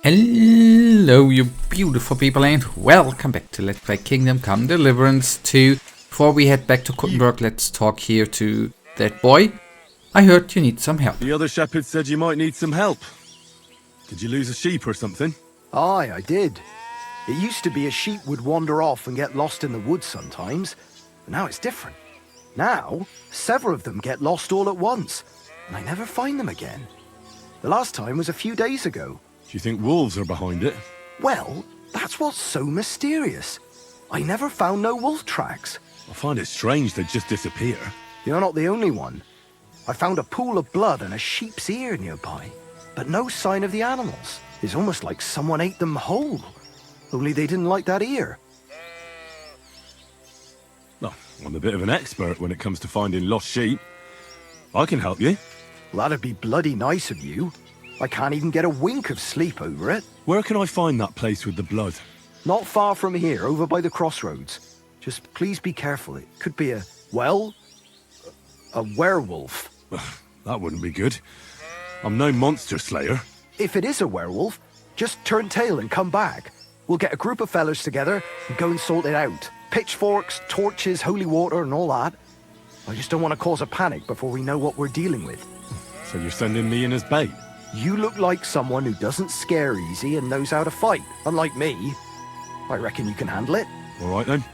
Hello you beautiful people and welcome back to Let's Play Kingdom Come Deliverance 2. Before we head back to Kuttenberg, let's talk here to that boy. I heard you need some help. The other shepherd said you might need some help. Did you lose a sheep or something? Aye, I did. It used to be a sheep would wander off and get lost in the woods sometimes, but now it's different. Now, several of them get lost all at once, and I never find them again. The last time was a few days ago. Do you think wolves are behind it? Well, that's what's so mysterious. I never found no wolf tracks. I find it strange they just disappear. You're not the only one. I found a pool of blood and a sheep's ear nearby, but no sign of the animals. It's almost like someone ate them whole, only they didn't like that ear. Well, I'm a bit of an expert when it comes to finding lost sheep. I can help you. Well, that'd be bloody nice of you. I can't even get a wink of sleep over it. Where can I find that place with the blood? Not far from here, over by the crossroads. Just please be careful. It could be a werewolf. That wouldn't be good. I'm no monster slayer. If it is a werewolf, just turn tail and come back. We'll get a group of fellas together and go and sort it out. Pitchforks, torches, holy water and all that. I just don't want to cause a panic before we know what we're dealing with. So you're sending me in as bait? You look like someone who doesn't scare easy and knows how to fight, unlike me. I reckon you can handle it. All right then.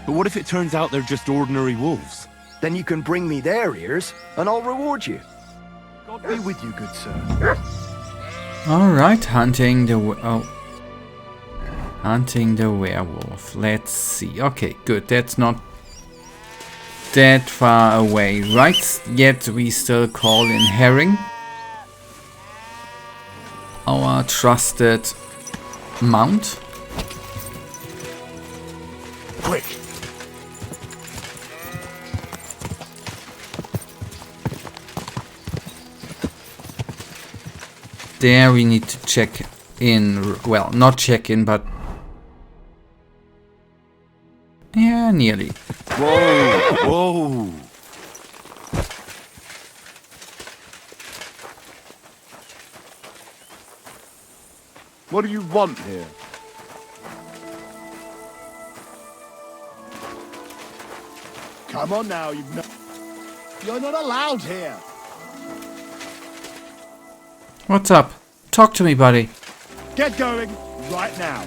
But what if it turns out they're just ordinary wolves? Then you can bring me their ears and I'll reward you. God be with you, good sir. Alright, hunting the werewolf. Let's see. Okay, good. That's not that far away, right? Yet we still call in Herring, our trusted mount. Quick. There we need to check in. Well, not check in, but yeah, nearly. Whoa! Whoa! What do you want here? Come on now, you're not allowed here. What's up? Talk to me, buddy. Get going right now.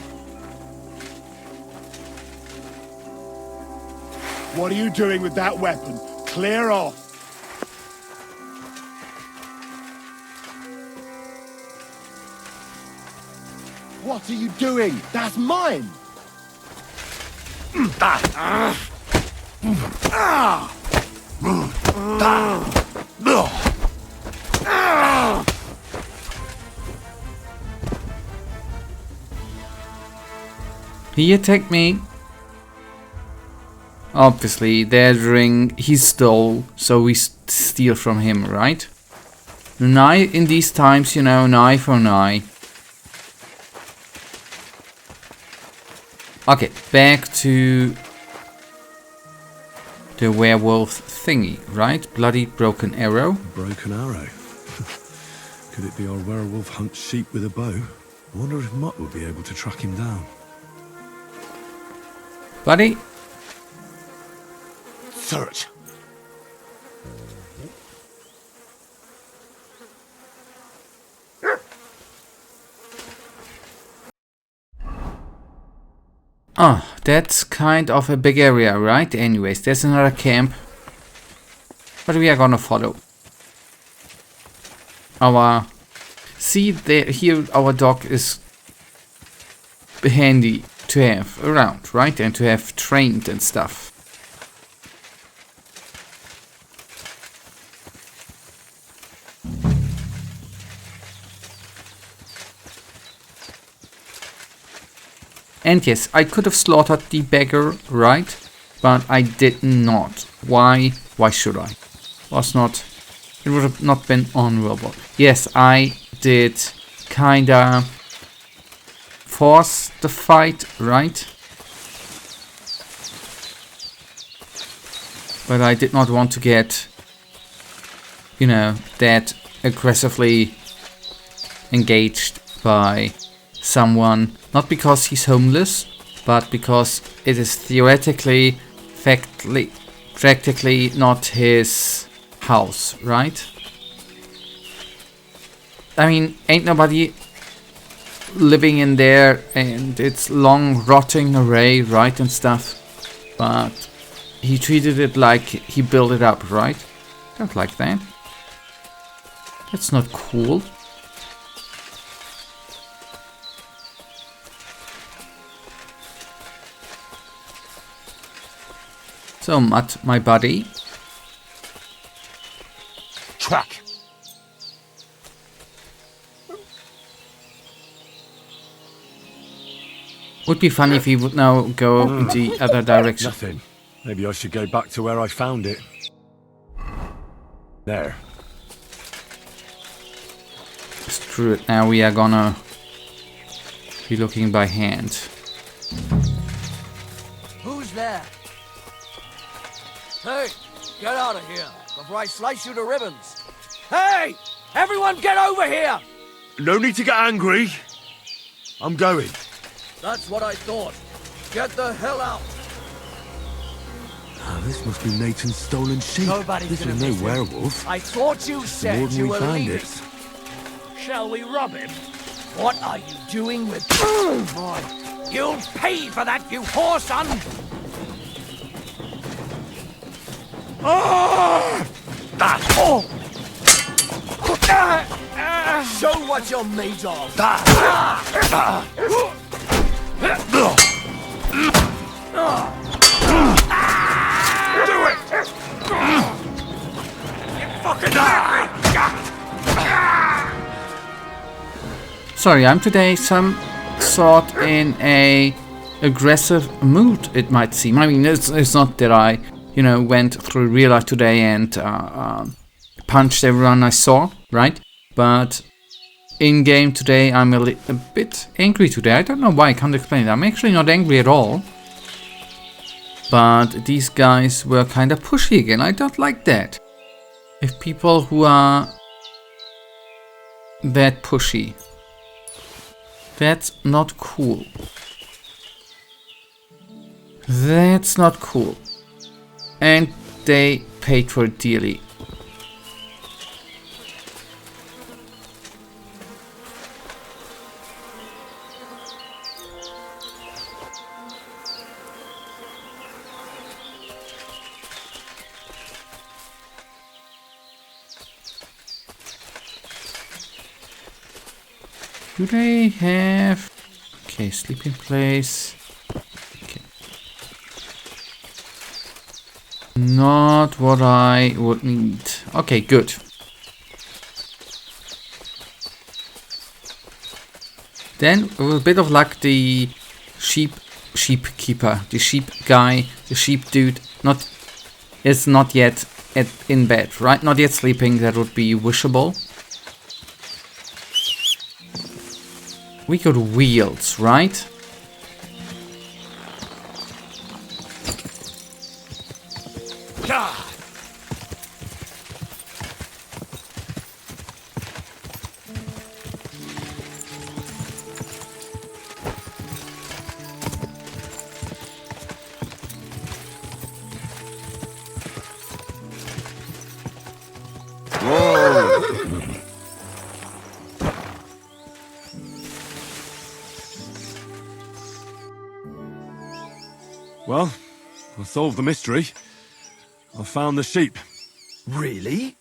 What are you doing with that weapon? Clear off. What are you doing? That's mine! He attacked me. Obviously, that ring he stole, so we steal from him, right? An eye in these times, you know, an eye for an eye. Okay, back to the werewolf thingy, right? Bloody broken arrow. Broken arrow. Could it be our werewolf hunts sheep with a bow? I wonder if Mutt will be able to track him down. Buddy. Search. Oh, that's kind of a big area, right? Anyways, there's another camp. But we are gonna follow. See, there, here our dog is handy to have around, right? And to have trained and stuff. And yes, I could have slaughtered the beggar, right? But I did not. Why? Why should I? It would have not been honorable. Yes, I did kinda force the fight, right? But I did not want to get, you know, that aggressively engaged by someone, not because he's homeless, but because it is practically not his house, right? I mean, ain't nobody living in there, and it's long rotting away, right, and stuff. But he treated it like he built it up, right? Don't like that. That's not cool. So, Matt, my buddy. Track. Would be funny if he would now go in the other direction. Nothing. Maybe I should go back to where I found it. There. Screw it, now we are gonna be looking by hand. Who's there? Hey, get out of here before I slice you to ribbons. Hey, everyone get over here! No need to get angry. I'm going. That's what I thought. Get the hell out. Ah, this must be Nathan's stolen sheep. Nobody's This gonna is no miss him. werewolf. I thought you The said warden you we were found leaving. it. Shall we rob him? What are you doing with boy? You'll pay for that, you whoreson! Show what you're made of. Sorry, I'm today some sort in a aggressive mood, it might seem. I mean, it's not that I, went through real life today and punched everyone I saw, right? But in game today, I'm a bit angry today. I don't know why, I can't explain it. I'm actually not angry at all. But these guys were kind of pushy again. I don't like that. If people who are that pushy, that's not cool. That's not cool. And they paid for it dearly. Do they have... Okay, sleeping place. Okay. Not what I would need. Okay, good. Then, with a bit of luck, the sheep keeper, the sheep guy, the sheep dude, is not yet in bed, right? Not yet sleeping. That would be wishable. We got wheels, right? Well, I solved the mystery. I found the sheep. Really?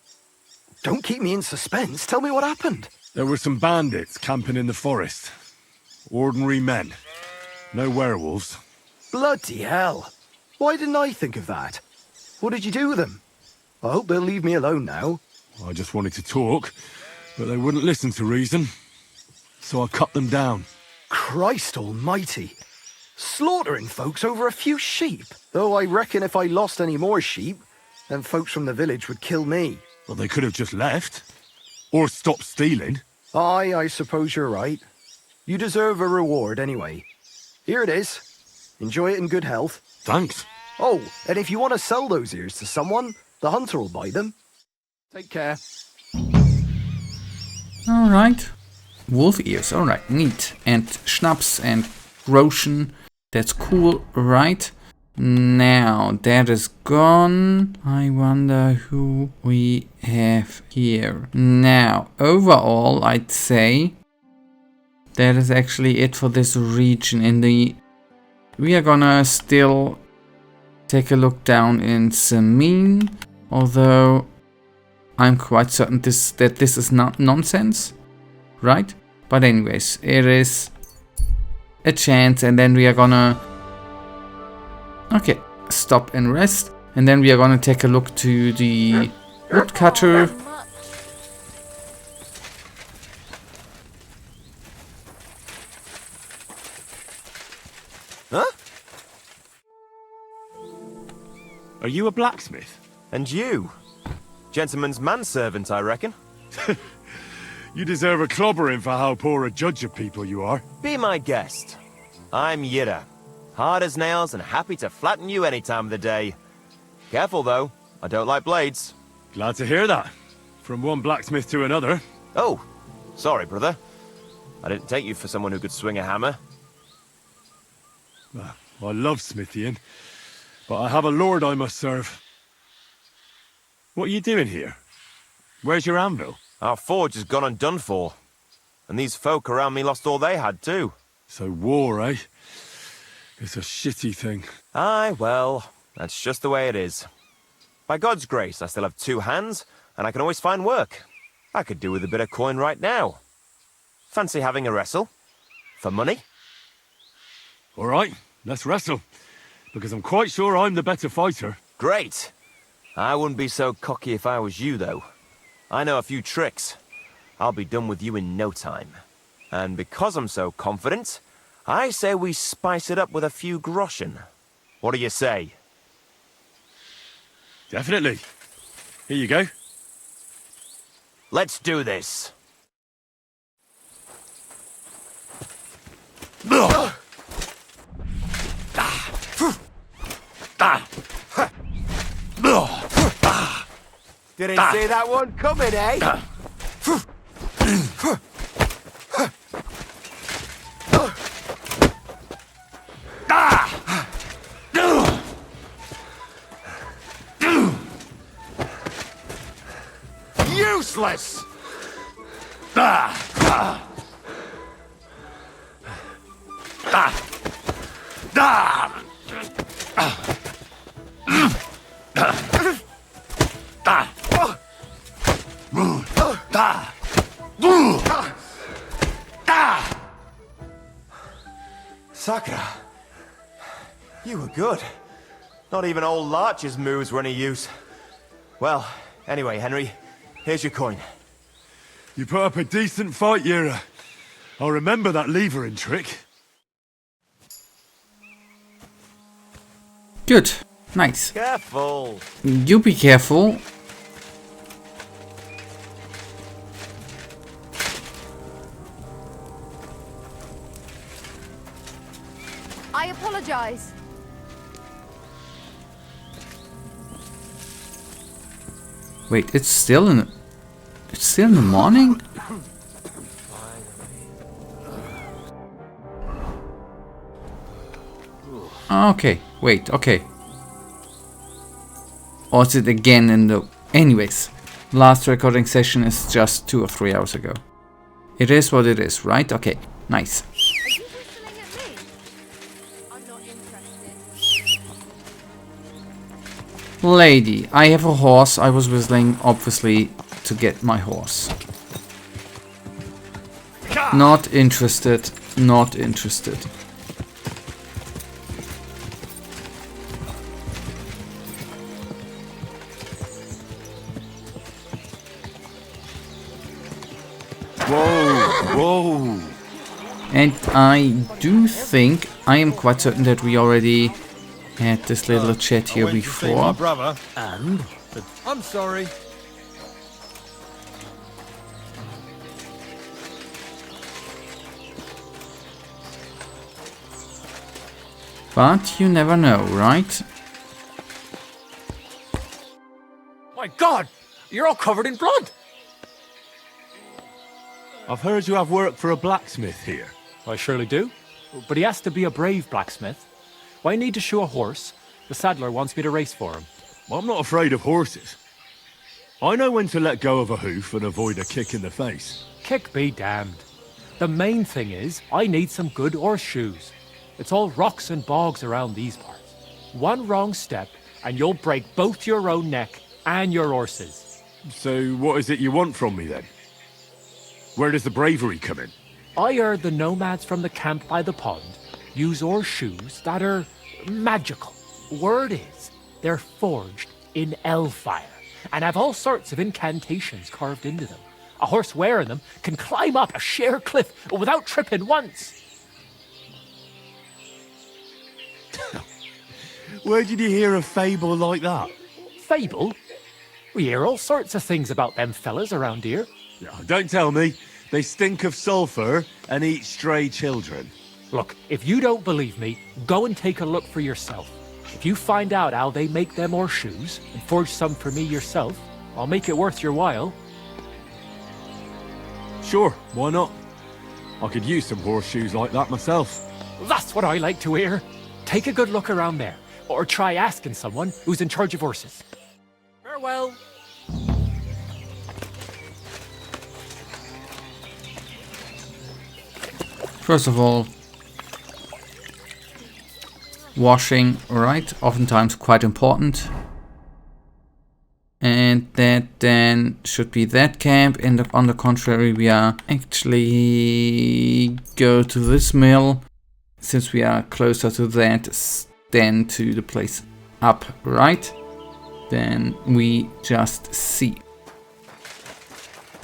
Don't keep me in suspense. Tell me what happened. There were some bandits camping in the forest. Ordinary men. No werewolves. Bloody hell. Why didn't I think of that? What did you do with them? I hope they'll leave me alone now. I just wanted to talk, but they wouldn't listen to reason. So I cut them down. Christ almighty. Slaughtering folks over a few sheep. Though I reckon if I lost any more sheep, then folks from the village would kill me. Well, they could have just left. Or stopped stealing. Aye, I suppose you're right. You deserve a reward anyway. Here it is. Enjoy it in good health. Thanks. Oh, and if you want to sell those ears to someone, the hunter will buy them. Take care. Alright. wolf ears. Alright, neat. And schnapps and groschen. That's cool, right? Now, that is gone. I wonder who we have here. Now, overall, I'd say that is actually it for this region. We are gonna still take a look down in Samin, although I'm quite certain that this is not nonsense, right? But anyways, it is a chance, and then we are gonna stop and rest, and then we are gonna take a look to the woodcutter. Huh? Are you a blacksmith? And you? Gentleman's manservant, I reckon. You deserve a clobbering for how poor a judge of people you are. Be my guest. I'm Yira. Hard as nails and happy to flatten you any time of the day. Careful, though. I don't like blades. Glad to hear that. From one blacksmith to another. Oh, sorry, brother. I didn't take you for someone who could swing a hammer. Well, I love smithying, but I have a lord I must serve. What are you doing here? Where's your anvil? Our forge has gone undone for. And these folk around me lost all they had, too. So war, eh? It's a shitty thing. Aye, well, that's just the way it is. By God's grace, I still have 2 hands, and I can always find work. I could do with a bit of coin right now. Fancy having a wrestle? For money? All right, let's wrestle. Because I'm quite sure I'm the better fighter. Great. I wouldn't be so cocky if I was you, though. I know a few tricks. I'll be done with you in no time. And because I'm so confident, I say we spice it up with a few groschen. What do you say? Definitely. Here you go. Let's do this. Didn't see that one coming, eh? Useless! Sakura, you were good. Not even old Larch's moves were any use. Well, anyway, Henry, here's your coin. You put up a decent fight, Yira. I'll remember that levering trick. Good. Nice. Careful. You be careful. I apologize. Wait, it's still in the morning? Okay, wait, okay. Or is it again in the... Anyways, last recording session is just 2 or 3 hours ago. It is what it is, right? Okay, nice. Are you whistling at me? I'm not interested. Lady, I have a horse. I was whistling, obviously, to get my horse. Not interested. Not interested. Whoa! And I do think, I am quite certain that we already had this little chat here before. Brother, and I'm sorry. But you never know, right? My God! You're all covered in blood! I've heard you have work for a blacksmith here. I surely do. But he has to be a brave blacksmith. When I need to shoe a horse, the saddler wants me to race for him. Well, I'm not afraid of horses. I know when to let go of a hoof and avoid a kick in the face. Kick be damned. The main thing is, I need some good horse shoes. It's all rocks and bogs around these parts. One wrong step, and you'll break both your own neck and your horse's. So what is it you want from me then? Where does the bravery come in? I heard the nomads from the camp by the pond use horseshoes that are magical. Word is, they're forged in hellfire and have all sorts of incantations carved into them. A horse wearing them can climb up a sheer cliff without tripping once. Where did you hear a fable like that? Fable? We hear all sorts of things about them fellas around here. Yeah, don't tell me. They stink of sulphur and eat stray children. Look, if you don't believe me, go and take a look for yourself. If you find out how they make them horseshoes and forge some for me yourself, I'll make it worth your while. Sure, why not? I could use some horseshoes like that myself. That's what I like to hear. Take a good look around there, or try asking someone who's in charge of horses. Farewell. First of all, washing, right? Oftentimes quite important. And that then should be that camp. And on the contrary, we are actually go to this mill, since we are closer to that than to the place up, right? Then we just see.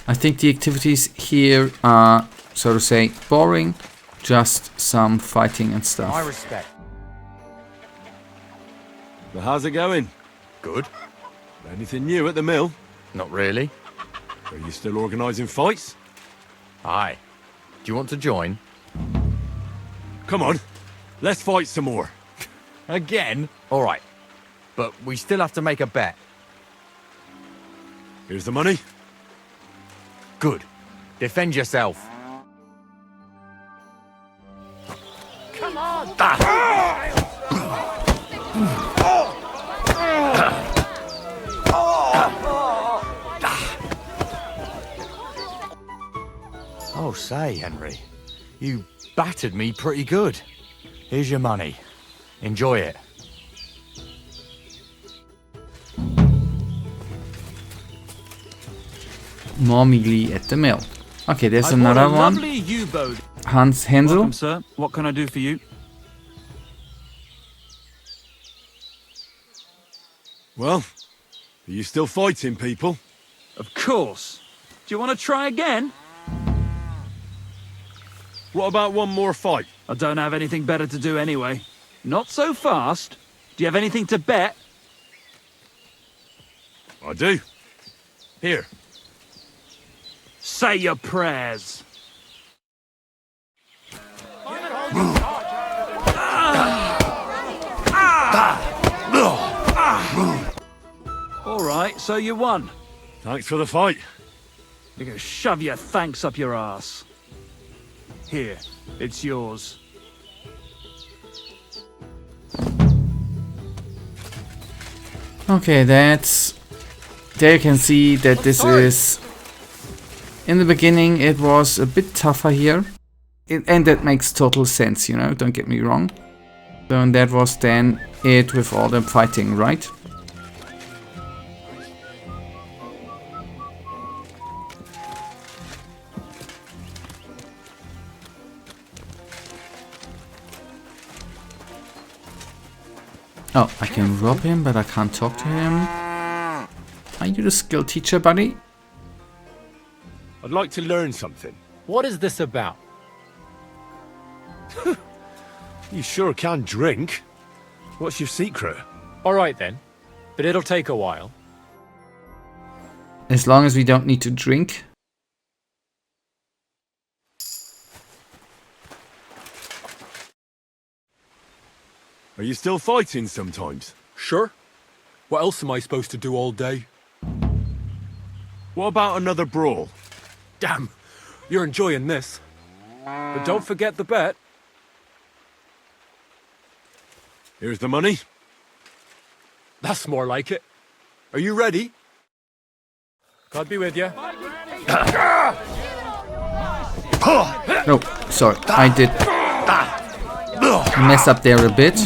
I think the activities here are, so to say, boring. Just some fighting and stuff. I respect. But how's it going? Good. Anything new at the mill? Not really. Are you still organising fights? Aye. Do you want to join? Come on, let's fight some more. Again? All right. But we still have to make a bet. Here's the money. Good. Defend yourself. Come on! Oh, say, Henry. You battered me pretty good. Here's your money. Enjoy it. More melee at the mill. Okay, there's another one. U-boat. Hans Hensel. Welcome, sir. What can I do for you? Well, are you still fighting people? Of course. Do you want to try again? What about one more fight? I don't have anything better to do anyway. Not so fast. Do you have anything to bet? I do. Here. Say your prayers. All right, so you won. Thanks for the fight. You're gonna shove your thanks up your ass. Here, it's yours. Okay, that's... There you can see that this is... In the beginning it was a bit tougher here. And that makes total sense, you know, don't get me wrong. So and that was then it with all the fighting, right? Oh, I can rob him, but I can't talk to him. Are you the skill teacher, buddy? I'd like to learn something. What is this about? You sure can drink. What's your secret? All right then, but it'll take a while. As long as we don't need to drink. Are you still fighting sometimes? Sure. What else am I supposed to do all day? What about another brawl? Damn. You're enjoying this. But don't forget the bet. Here's the money. That's more like it. Are you ready? God be with you. No, sorry, I did mess up there a bit.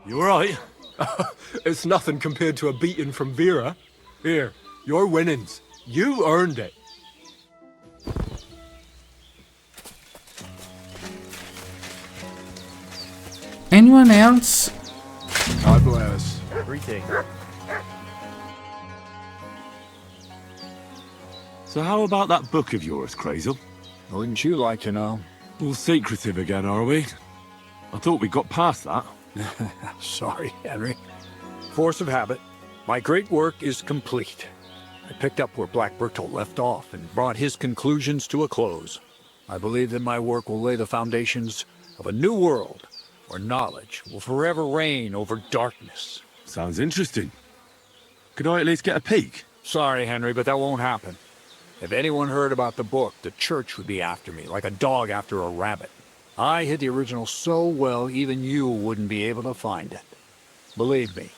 You alright? It's nothing compared to a beating from Vera. Here, your winnings. You earned it. Anyone else? God bless. Greeting. So how about that book of yours, Crazel? Wouldn't you like to know? All secretive again, are we? I thought we got past that. Sorry, Henry. Force of habit. My great work is complete. I picked up where Black Bertolt left off and brought his conclusions to a close. I believe that my work will lay the foundations of a new world where knowledge will forever reign over darkness. Sounds interesting. Could I at least get a peek? Sorry, Henry, but that won't happen. If anyone heard about the book, the church would be after me, like a dog after a rabbit. I hid the original so well, even you wouldn't be able to find it. Believe me,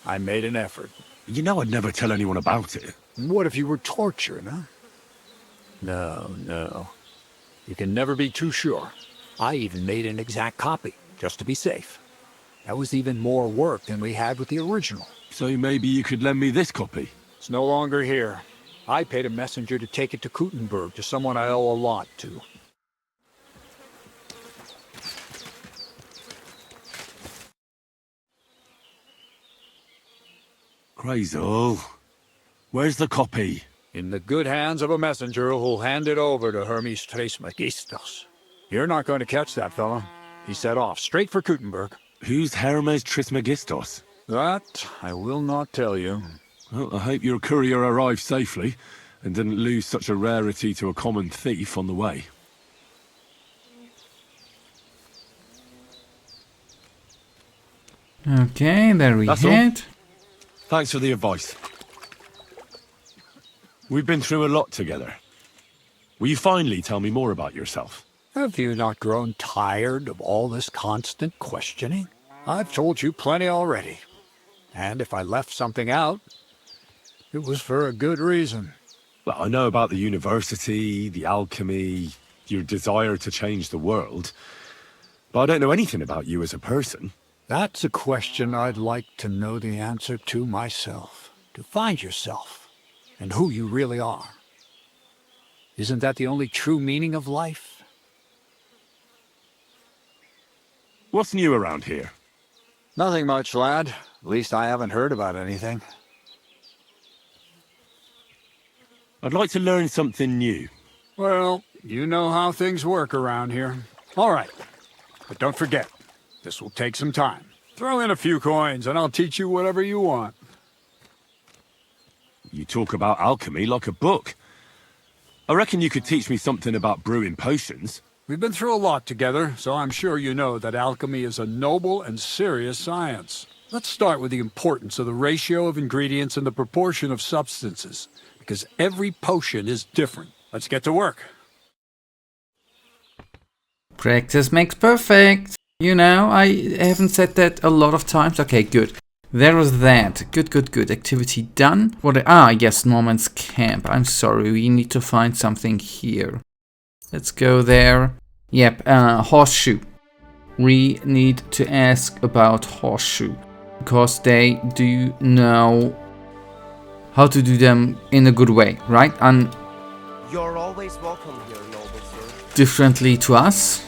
I made an effort. You know I'd never tell anyone about it. What if you were tortured, huh? No. You can never be too sure. I even made an exact copy, just to be safe. That was even more work than we had with the original. So maybe you could lend me this copy? It's no longer here. I paid a messenger to take it to Kuttenberg, to someone I owe a lot to. Crazel. Where's the copy? In the good hands of a messenger who'll hand it over to Hermes Trismegistos. You're not going to catch that fella. He set off straight for Kuttenberg. Who's Hermes Trismegistos? That I will not tell you. Well, I hope your courier arrived safely and didn't lose such a rarity to a common thief on the way. Okay, there we That's head. Thanks for the advice. We've been through a lot together. Will you finally tell me more about yourself? Have you not grown tired of all this constant questioning? I've told you plenty already. And if I left something out, it was for a good reason. Well, I know about the university, the alchemy, your desire to change the world, but I don't know anything about you as a person. That's a question I'd like to know the answer to myself. To find yourself, and who you really are. Isn't that the only true meaning of life? What's new around here? Nothing much, lad. At least I haven't heard about anything. I'd like to learn something new. Well, you know how things work around here. All right. But don't forget, this will take some time. Throw in a few coins and I'll teach you whatever you want. You talk about alchemy like a book. I reckon you could teach me something about brewing potions. We've been through a lot together, so I'm sure you know that alchemy is a noble and serious science. Let's start with the importance of the ratio of ingredients and the proportion of substances, because every potion is different. Let's get to work. Practice makes perfect. You know, I haven't said that a lot of times. Okay, good. There was that. Good. Activity done. Yes, Norman's camp. I'm sorry, we need to find something here. Let's go there. Yep, horseshoe. We need to ask about horseshoe, because they do know how to do them in a good way, right? And You're always welcome here, noble sir. differently to us.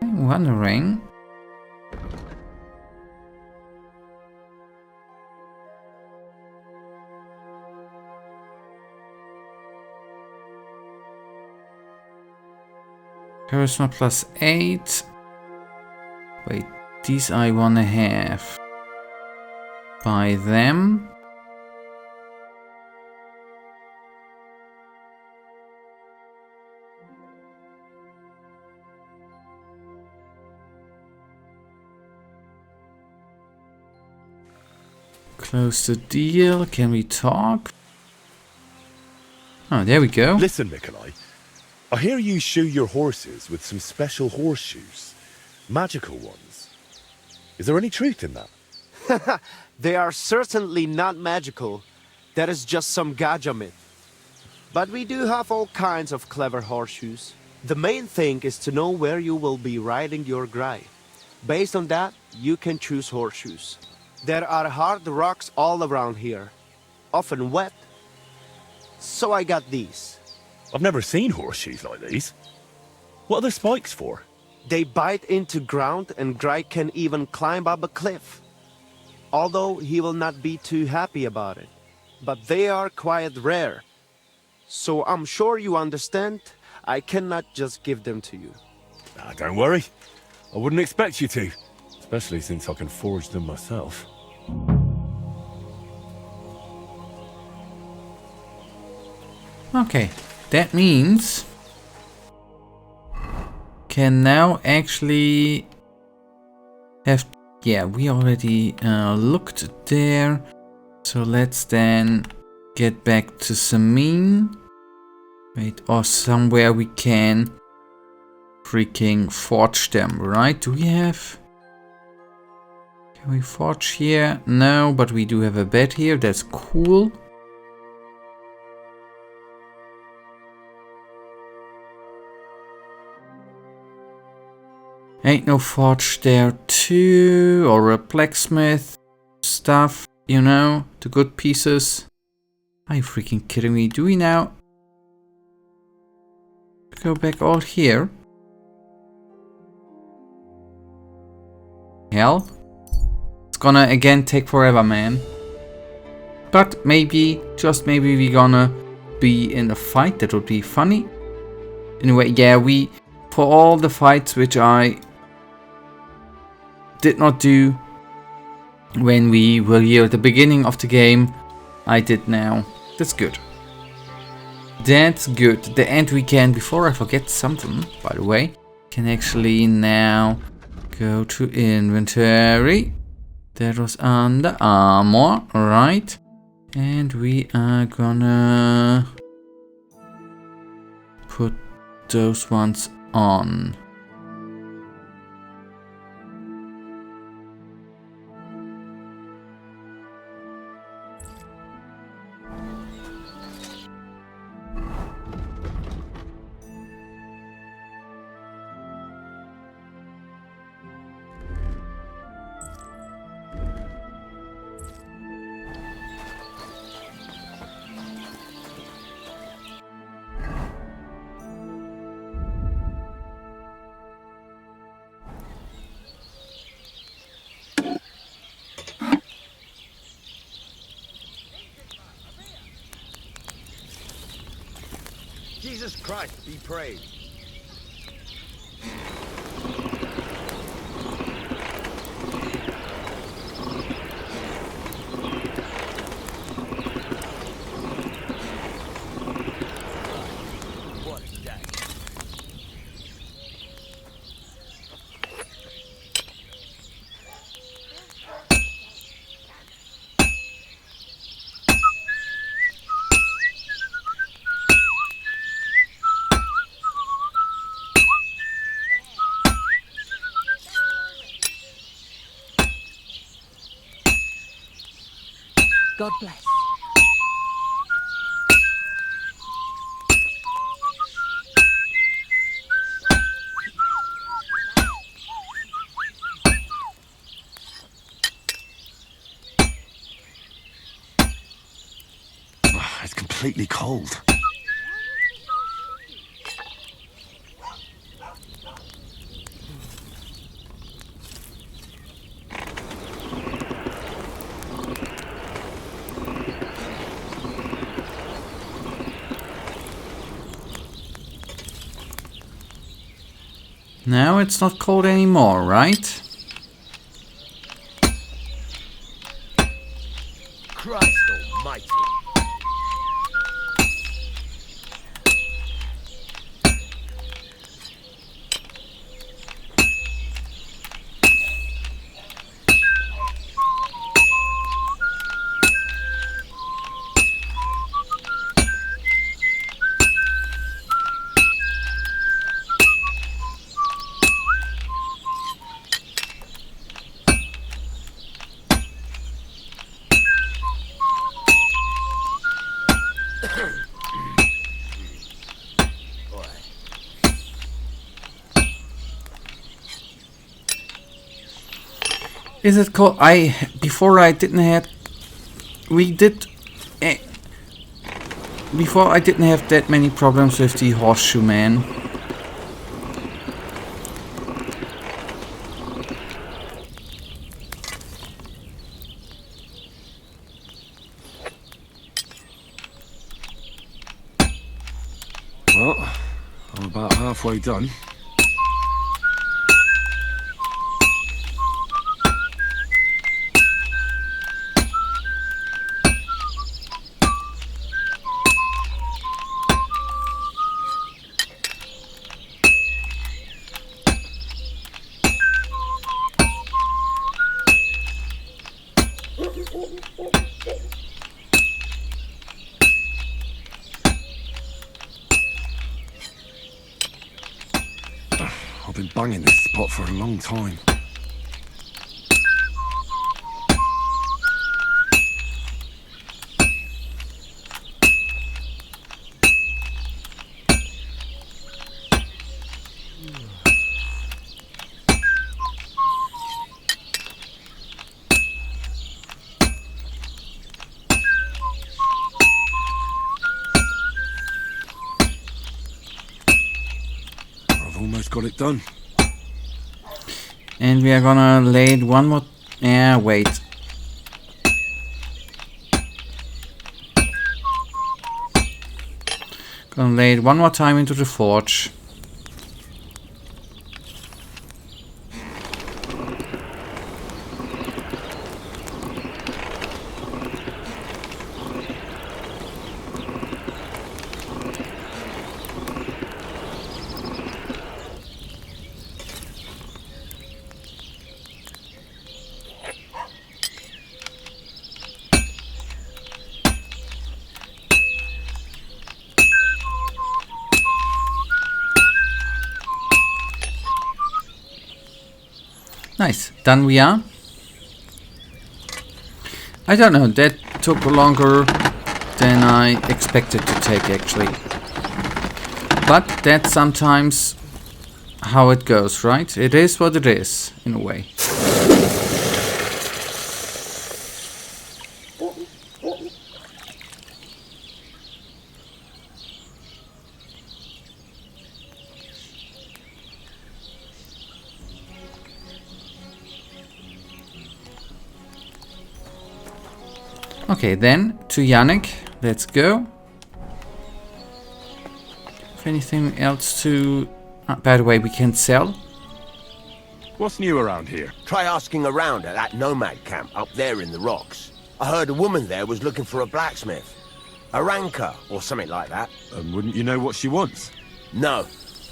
I'm wondering. Charisma +8. Wait, these I wanna have. Buy them. Close the deal. Can we talk? Oh, there we go. Listen, Nikolai. I hear you shoe your horses with some special horseshoes. Magical ones. Is there any truth in that? They are certainly not magical. That is just some gaja myth. But we do have all kinds of clever horseshoes. The main thing is to know where you will be riding your grey. Based on that, you can choose horseshoes. There are hard rocks all around here, often wet. So I got these. I've never seen horseshoes like these. What are the spikes for? They bite into ground and Grey can even climb up a cliff. Although he will not be too happy about it. But they are quite rare. So I'm sure you understand, I cannot just give them to you. Ah, don't worry. I wouldn't expect you to. Especially since I can forge them myself. Okay, that means can now actually have, yeah, we already looked there, so let's then get back to Samin. Wait, or somewhere we can freaking forge them, right? Do we have, can we forge here? No, but we do have a bed here, that's cool. Ain't no forge there too, or a blacksmith stuff, you know, the good pieces. Are you freaking kidding me? Do we now go back all here? Hell, it's gonna again take forever, man. But maybe, just maybe we're gonna be in a fight, that would be funny. Anyway, yeah, we, for all the fights which I did not do when we were here at the beginning of the game, I did now. That's good. That's good. And we can, before I forget something, by the way, can actually now go to inventory. That was under armor, right? And we are gonna put those ones on. Jesus Christ be praised. What a day. God bless. It's completely cold. Now it's not cold anymore, right? Christ almighty. Is it cold? Before I didn't have before I didn't have that many problems with the horseshoe man. Well, I'm about halfway done. I've been banging this spot for a long time. Almost got it done. And we are gonna lay it one more... wait. Gonna lay it one more time into the forge. Nice, done we are. I don't know, that took longer than I expected to take actually. But that's sometimes how it goes, right? It is what it is, in a way. Okay, then to Yannick. Let's go. If anything else to... by the way, we can sell. What's new around here? Try asking around at that nomad camp up there in the rocks. I heard a woman there was looking for a blacksmith. A ranker, or something like that. And wouldn't you know what she wants? No,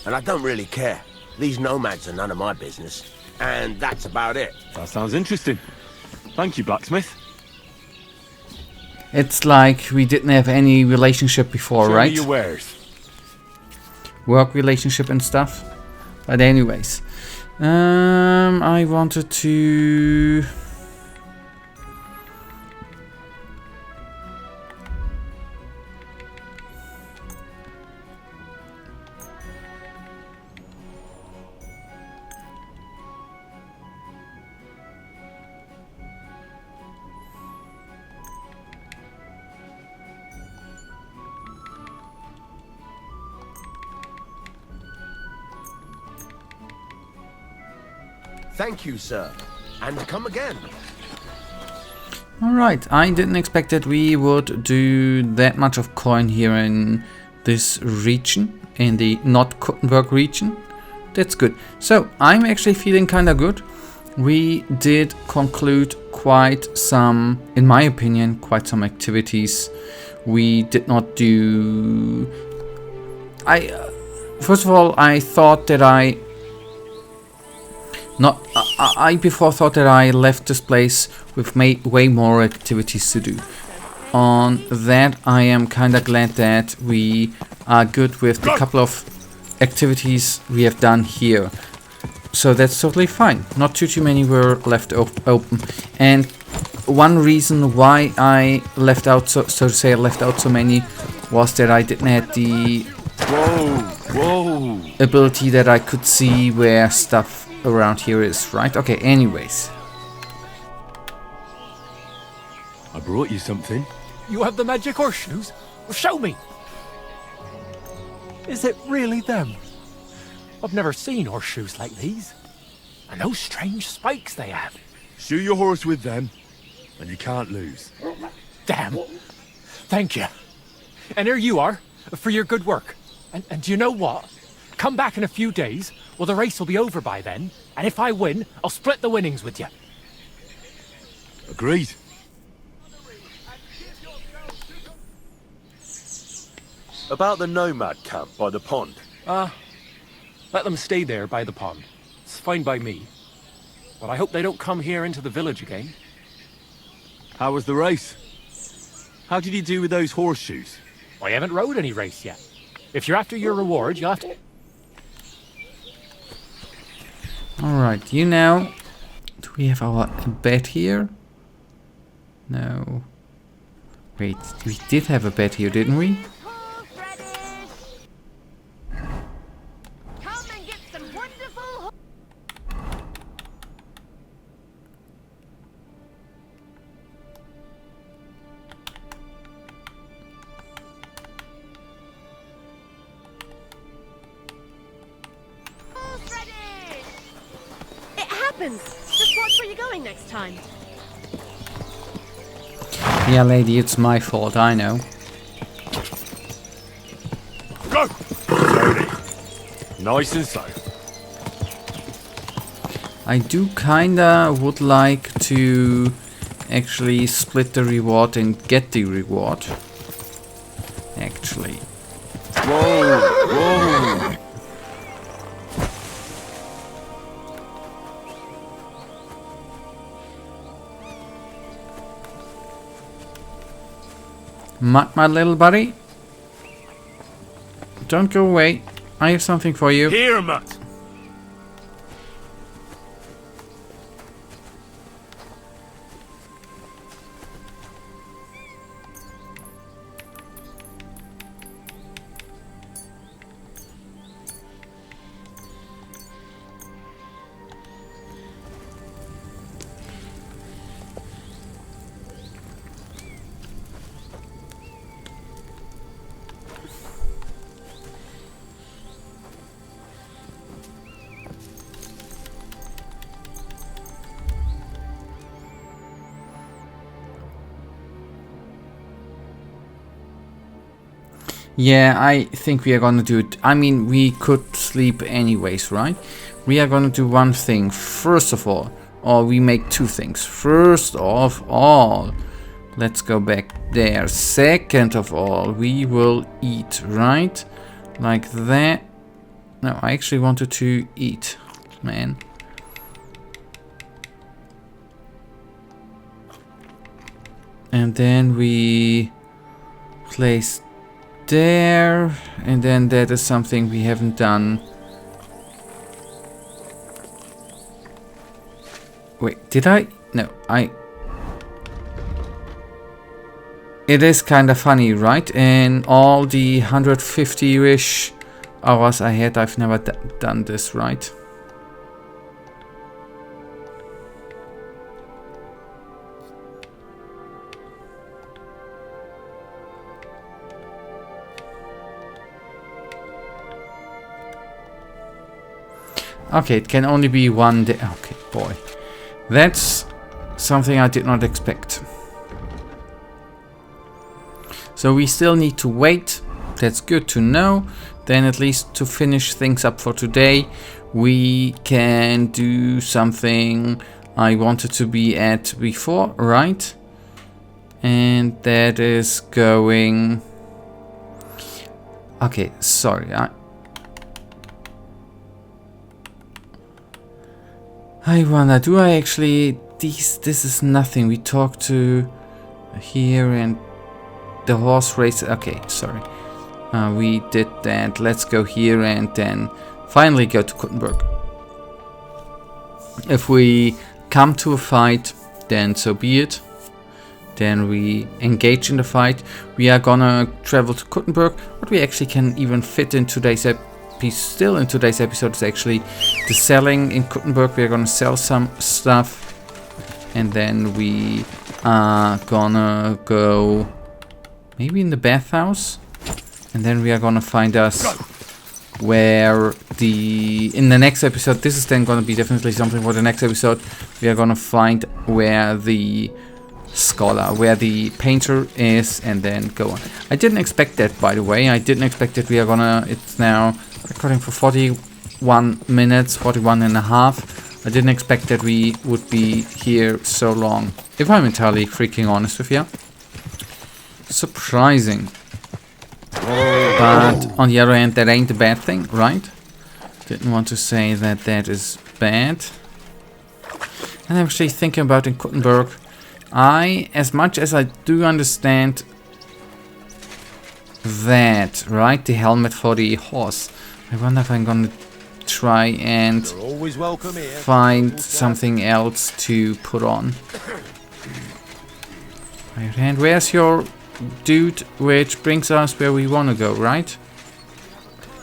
and I don't really care. These nomads are none of my business. And that's about it. That sounds interesting. Thank you, blacksmith. It's like we didn't have any relationship before, right? Show me your wares. Work relationship and stuff. But anyways. I wanted to... Thank you, sir. And come again. Alright, I didn't expect that we would do that much of coin here in this region, in the not Kuttenberg region. that's good. So I'm actually feeling kind of good. We did conclude quite some, in my opinion, quite some activities. We did not do... First of all, I thought that I before thought that I left this place with way more activities to do. On that, I am kind of glad that we are good with the couple of activities we have done here. So that's totally fine. Not too many were left open. And one reason why I left out so to say left out so many was that I didn't have the ability that I could see where stuff around here is, right? Okay, anyways. I brought you something. You have the magic horseshoes? Show me! Is it really them? I've never seen horseshoes like these. And those strange spikes they have. Shoe your horse with them, and you can't lose. Damn. Thank you. And here you are, for your good work. And do you know what? Come back in a few days, well, the race will be over by then, and if I win, I'll split the winnings with you. Agreed. About the nomad camp by the pond. Let them stay there by the pond. It's fine by me. But I hope they don't come here into the village again. How was the race? How did you do with those horseshoes? I haven't rode any race yet. If you're after your reward, you'll have to... Alright, you now... Do we have our bed here? No. Wait, we did have a bed here, didn't we? Just watch where you're going next time. Yeah, lady, it's my fault, I know. Go! Slowly. Nice and slow. I do kinda would like to actually split the reward and get the reward. Actually. Whoa! Whoa! My little buddy, don't go away. I have something for you. Here, Mutt. Yeah, I think we are gonna do it. I mean, we could sleep anyways, right? We are gonna do one thing first of all, or we make two things. First of all, let's go back there. Second of all, we will eat, right? Like that. No, I actually wanted to eat, man. And then we place there, and then that is something we haven't done. Wait, did I? No, it is kind of funny, right? In all the 150-ish hours I had, I've never done this, right? Okay, it can only be one day. Okay, boy. That's something I did not expect. So we still need to wait That's good to know. Then at least to finish things up for today, we can do something I wanted to be at before, right? And that is going... Okay, sorry. I wonder, do I actually... This is nothing. We talked to here and the horse race. Okay, sorry. We did that. Let's go here and then finally go to Kuttenberg. If we come to a fight, then so be it. Then we engage in the fight. We are gonna travel to Kuttenberg. What we actually can even fit in today's still in today's episode is actually the selling in Kuttenberg. We are gonna sell some stuff. And then we are gonna go maybe in the bathhouse. And then we are gonna find us where in the next episode, this is then gonna be definitely something for the next episode. We are gonna find where the scholar, where the painter is, and then go on. I didn't expect that, by the way. I didn't expect that we are gonna, it's now recording for 41 minutes, 41 and a half. I didn't expect that we would be here so long, if I'm entirely freaking honest with you. Surprising. But on the other hand, that ain't a bad thing, right? Didn't want to say that that is bad. And I'm actually thinking about in Kuttenberg, as much as I do understand that, right, the helmet for the horse, I wonder if I'm gonna try and find something else to put on. Right, and where's your dude, which brings us where we want to go, right?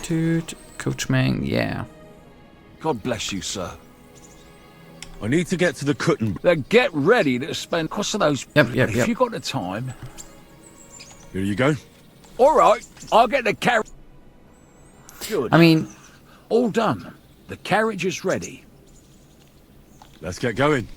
Dude, coachman, yeah. God bless you, sir. I need to get to the Kuttenberg. Then get ready to spend cost of those. Yep. If you got the time. Here you go. All right, I'll get the carriage. Good. I mean, all done. The carriage is ready. Let's get going.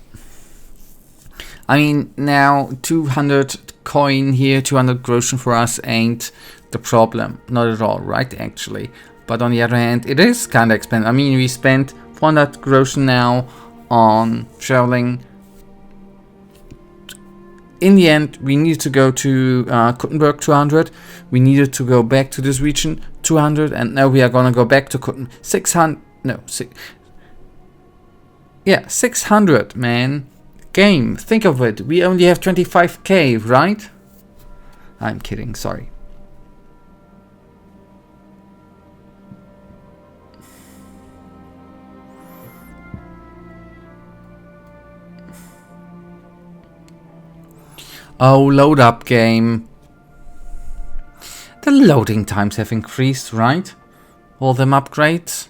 I mean, now 200 coin here, 200 groschen for us ain't the problem. Not at all, right, actually. But on the other hand, it is kind of expensive. I mean, we spent 400 groschen now on traveling. In the end, we needed to go to Kuttenberg, 200. We needed to go back to this region, 200. And now we are going to go back to Kuttenberg. 600. No, 600, man. Game, think of it. We only have 25k, right? I'm kidding, sorry. Oh, load up game. The loading times have increased, right? All them upgrades.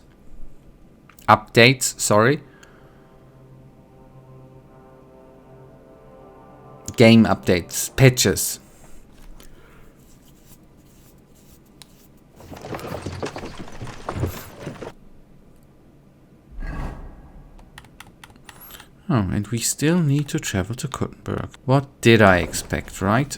Updates, sorry. Game updates, patches. Oh, and we still need to travel to Kuttenberg. What did I expect, right?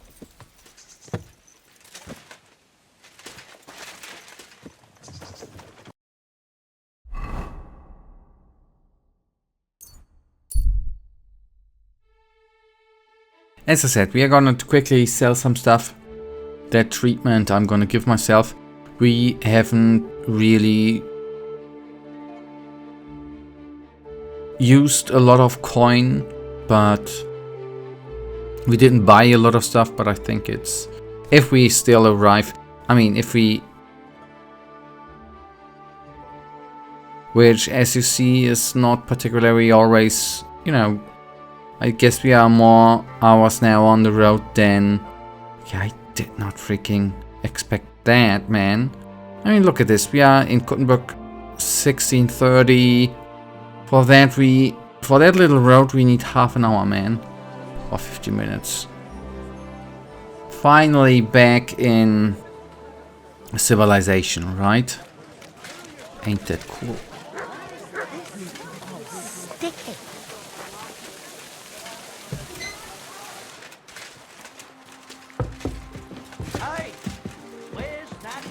As I said, we are gonna quickly sell some stuff. That treatment I'm gonna give myself. We haven't really used a lot of coin, but we didn't buy a lot of stuff, but I think it's... If we still arrive... I mean, if we... Which, as you see, is not particularly always, you know... I guess we are more hours now on the road than... Yeah, I did not freaking expect that, man. I mean, look at this. We are in Kuttenberg 1630. For that little road we need half an hour, man. Or 50 minutes. Finally back in civilization, right? Ain't that cool? Hey, where's that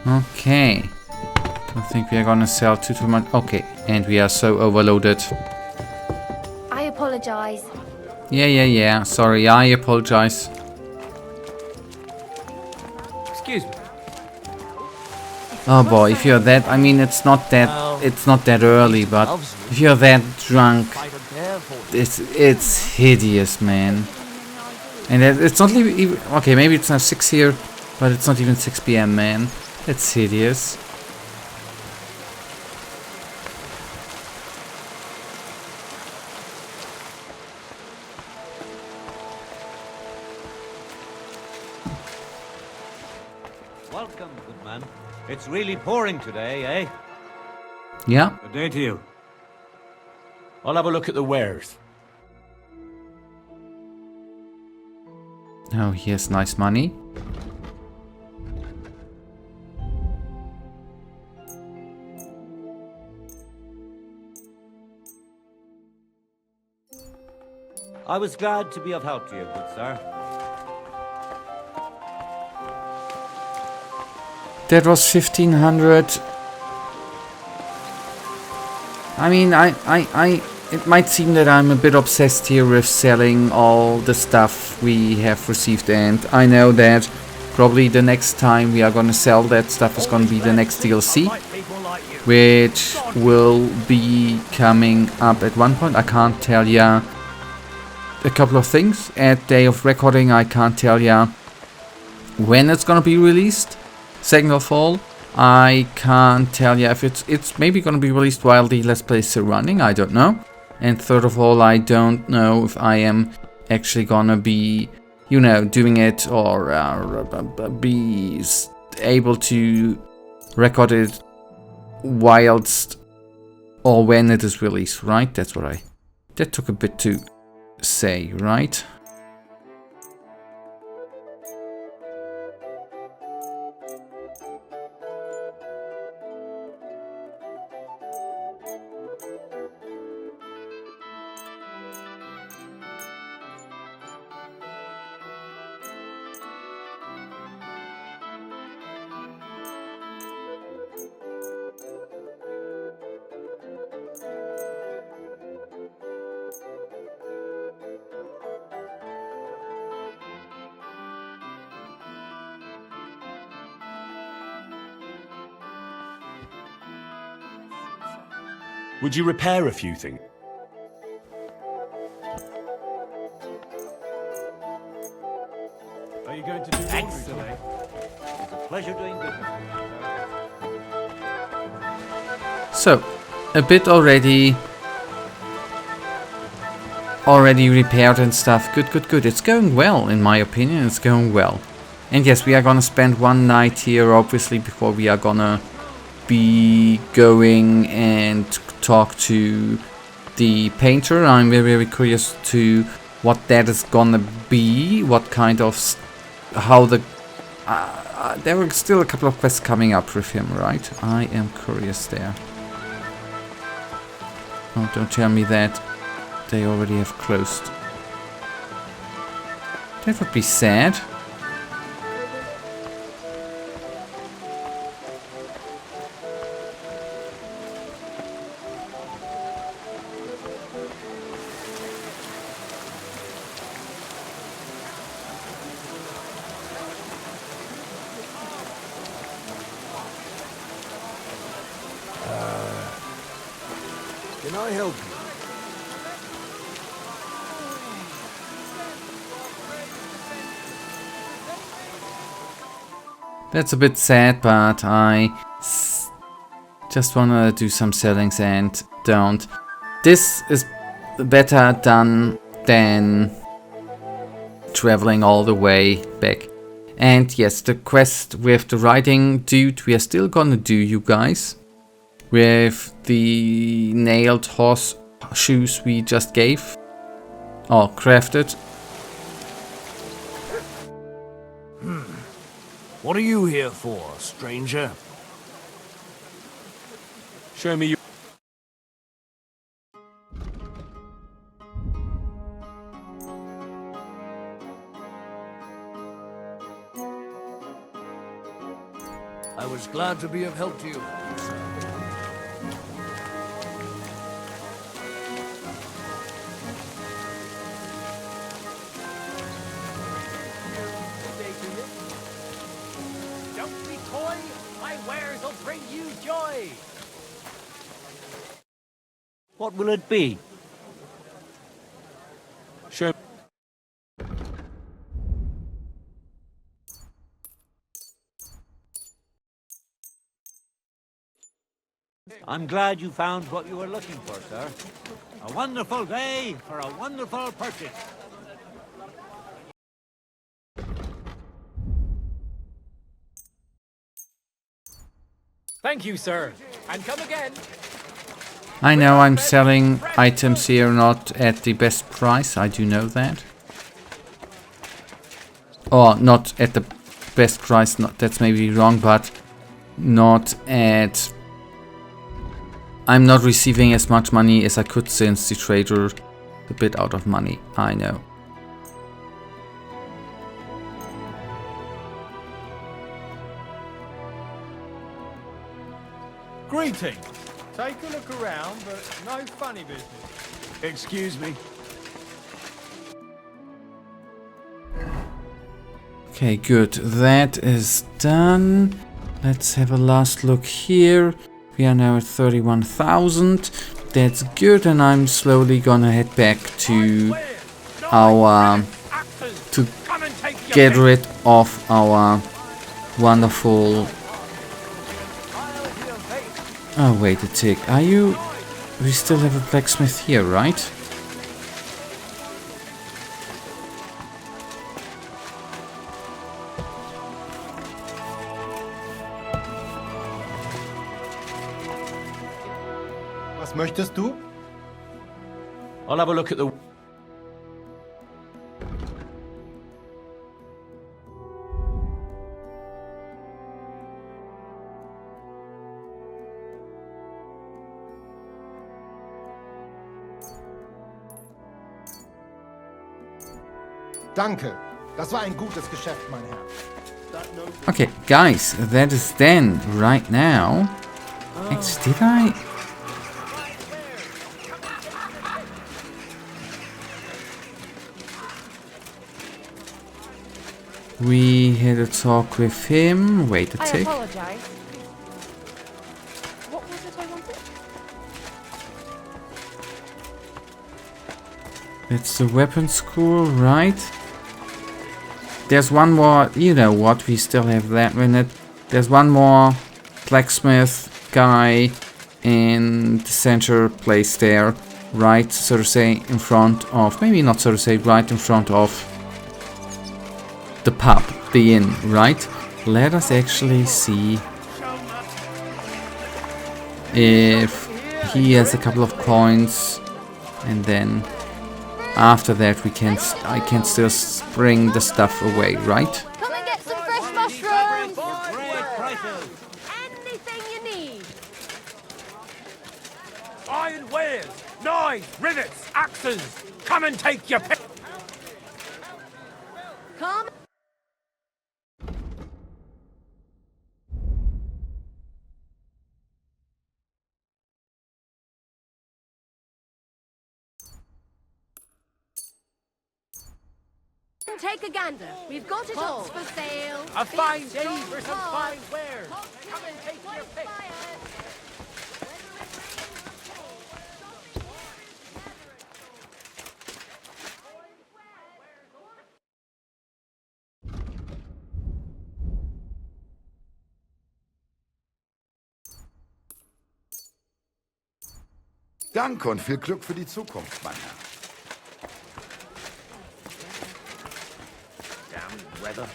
Okay. I think we are gonna sell too much. Okay, and we are so overloaded. I apologize. Yeah. Sorry, I apologize. Excuse me. Oh boy, if you're that, I mean, it's not that early, but if you're that drunk, it's hideous, man. And it's not even, okay, maybe it's now 6 here, but it's not even 6 p.m., man. It's hideous. Welcome, good man. It's really pouring today, eh? Yeah. Good day to you. I'll have a look at the wares. Oh, here's nice money. I was glad to be of help to you, good sir. That was 1500. I mean, it might seem that I'm a bit obsessed here with selling all the stuff we have received, and I know that probably the next time we are gonna sell that stuff is gonna be the next DLC, which will be coming up at one point. I can't tell ya a couple of things. At day of recording, I can't tell ya when it's gonna be released. Second of all, I can't tell you if it's maybe gonna be released while the Let's Play is still running, I don't know. And third of all, I don't know if I am actually gonna be, you know, doing it or be able to record it whilst or when it is released, right? That's what that took a bit to say, right? Would you repair a few things? Are you going to do laundry today? It's a pleasure doing business. So, a bit already repaired and stuff. Good. It's going well, in my opinion. It's going well. And yes, we are gonna spend one night here, obviously, before we are gonna be going and talk to the painter. I'm very curious to what that is gonna be, what kind of how the there are still a couple of quests coming up with him, right? I am curious there. Oh, don't tell me that they already have closed. That would be sad. Can I help you? That's a bit sad, but I just wanna do some sellings and don't. This is better done than traveling all the way back. And yes, the quest with the riding dude we are still gonna do, you guys. With the nailed horse shoes we just gave. Or crafted. What are you here for, stranger? Show me your... I was glad to be of help to you. Don't be coy, my wares will bring you joy. What will it be? Sure. I'm glad you found what you were looking for, sir. A wonderful day for a wonderful purchase. Thank you, sir. And come again. I know I'm selling items here not at the best price, I do know that. Or not at the best price, not, that's maybe wrong, but not at... I'm not receiving as much money as I could since the trader is a bit out of money, I know. Greetings. Take a look around, but no funny business. Excuse me. Okay, good. That is done. Let's have a last look here. We are now at 31,000. That's good, and I'm slowly gonna head back to our... to get rid of our wonderful... Oh, wait a tick. Are you... We still have a blacksmith here, right? Was möchtest du? I'll have a look at the... Danke. Das war ein gutes Geschäft, mein Herr. Okay, guys, that is then, right now. Did I... We had a talk with him. Wait a tick. I apologize. What was it I wanted? That's the weapon school, right? There's one more, you know what, we still have that minute. There's one more blacksmith guy in the center place there, right, so to say, in front of, maybe not so to say, right in front of the pub, the inn, right? Let us actually see if he has a couple of coins, and then after that we can I can still bring the stuff away, right? Come and get some fresh mushrooms! Anything you need! Iron wares, knives, rivets, axes. Come and take your pick. Come! Take a gander. We've got it all. For sale. A fine day for some fine wares. Come and take your pick. Danke und viel Glück für die Zukunft, mein Herr. Weather.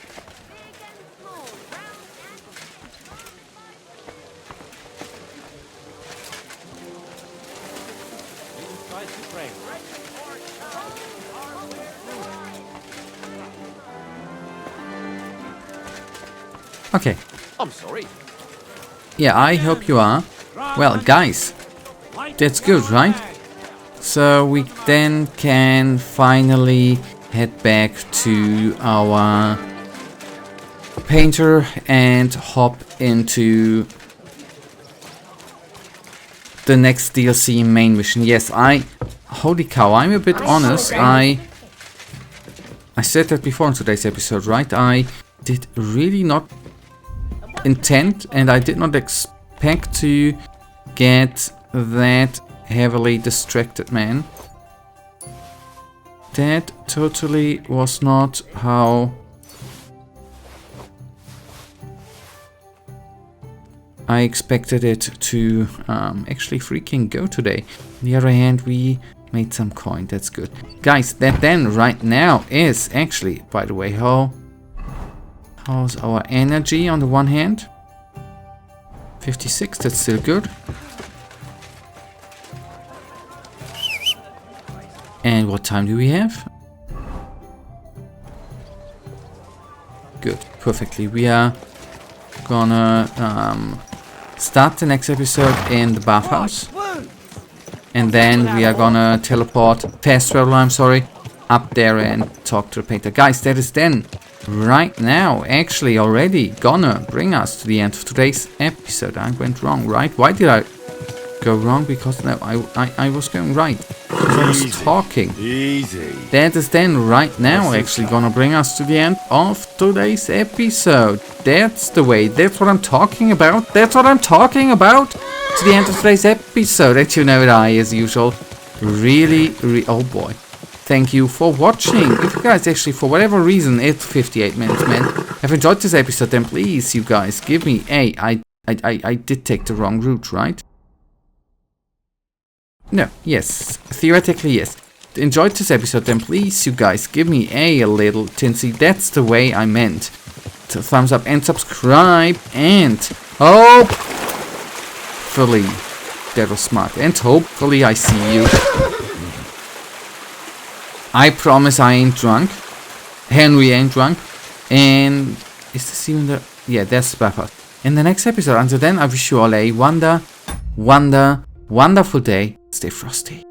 Okay. I'm sorry. Yeah, I hope you are. Well, guys, that's good, right? So we then can finally head back to our painter and hop into the next DLC main mission. Yes, holy cow, I'm a bit honest. I said that before in today's episode, right? I did really not intend, and I did not expect to get that heavily distracted, man. That totally was not how I expected it to actually freaking go today. On the other hand, we made some coin. That's good. Guys, that then right now is actually, by the way, how's our energy on the one hand? 56, that's still good. And what time do we have? Good, perfectly. We are gonna start the next episode in the bathhouse. And then we are gonna fast travel, I'm sorry, up there and talk to the painter. Guys, that is then right now actually already gonna bring us to the end of today's episode. I went wrong, right? Why did I go wrong? Because no, I was going right. I was talking. Easy. That is then right now actually gonna bring us to the end of today's episode. That's the way. That's what I'm talking about. That's what I'm talking about. To the end of today's episode. And you know it, as usual, really, oh boy. Thank you for watching. If you guys actually, for whatever reason, it's 58 minutes, man, have enjoyed this episode, then please, you guys, give me a... I did take the wrong route, right? No, yes. Theoretically, yes. Enjoyed this episode, then please, you guys, give me a little tinsy. That's the way I meant. So thumbs up and subscribe. And hopefully, that was smart. And hopefully I see you. I promise I ain't drunk. Henry ain't drunk. And is this even the... Yeah, that's the bathhouse. In the next episode. Until then, I wish you all a wonderful day. Stay frosty.